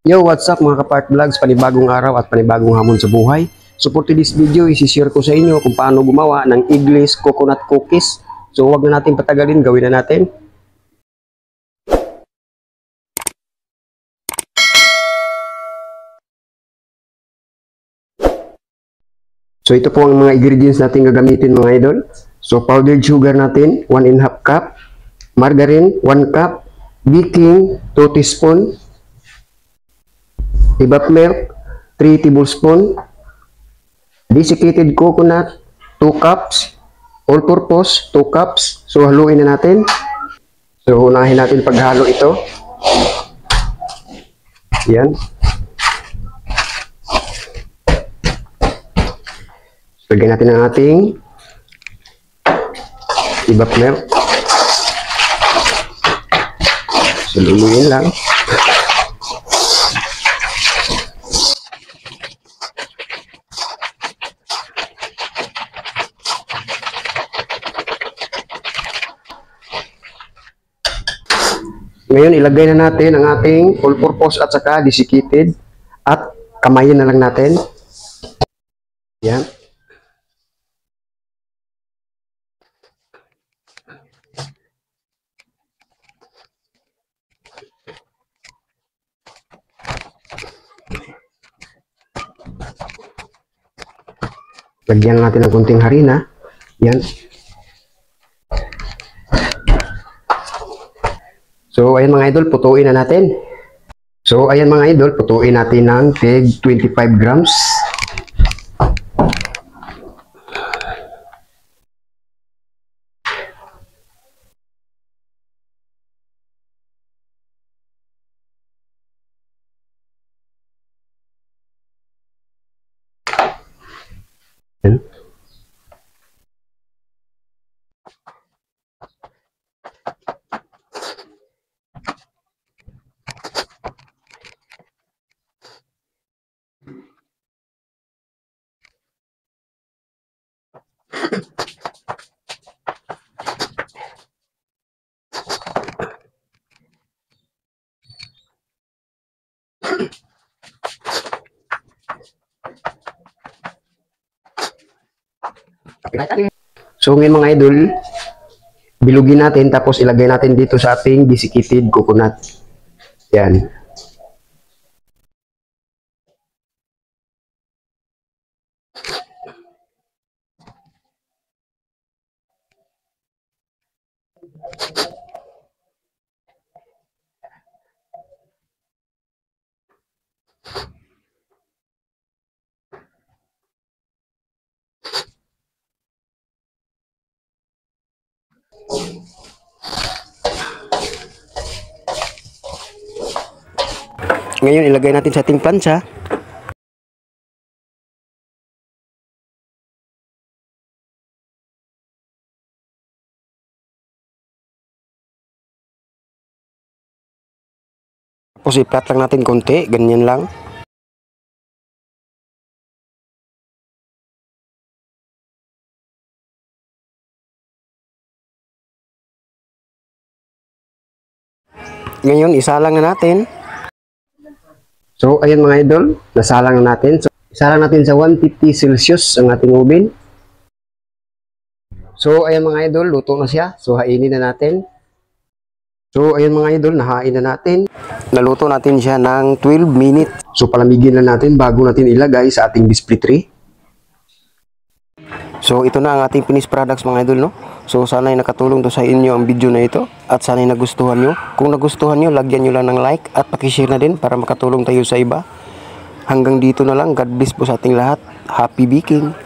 Yo, what's up mga ka-Park Vlogs, panibagong araw at panibagong hamon sa buhay. So for today's video, isi-share ko sa inyo kung paano gumawa ng English coconut cookies. So huwag na natin patagalin, gawin na natin. So ito po ang mga ingredients natin gagamitin mga idol. So powdered sugar natin, 1½ cup. Margarine, 1 cup. Baking, 2 teaspoon. Evap milk, 3 tablespoon. Desiccated coconut, 2 cups. All-purpose, 2 cups. So haluin na natin. So unahin natin paghalo ito. Yan. Lagyan natin ang ating evap milk. So luluin lang. Ngayon, ilagay na natin ang ating all-purpose at saka desiccated at kamayin na lang natin. Yan. Lagyan natin ng kunting harina. Yan. So, ayan mga idol, putuin na natin. So, ayan mga idol, putuin natin ng tig 25 grams. Ayan. So ngayon mga idol, bilugin natin tapos ilagay natin dito sa ating desiccated coconut. Yan. Ngayon ilagay natin sa ating plancha. Tapos i-flat lang natin konti, ganyan lang. Ngayon isalang na natin. So, ayan mga idol, nasalang na natin. So, isalang natin sa 150 Celsius ang ating oven. So, ayan mga idol, luto na siya. So, hainin na natin. So, ayan mga idol, nahain na natin. Naluto natin siya ng 12 minutes. So, palamigin na natin bago natin ilagay sa ating display tray. So, ito na ang ating finished products mga idol, no? So, sana'y nakatulong to sa inyo ang video na ito at sana'y nagustuhan nyo. Kung nagustuhan nyo, lagyan nyo lang ng like at pakishare na din para makatulong tayo sa iba. Hanggang dito na lang. God bless po sa ating lahat. Happy baking!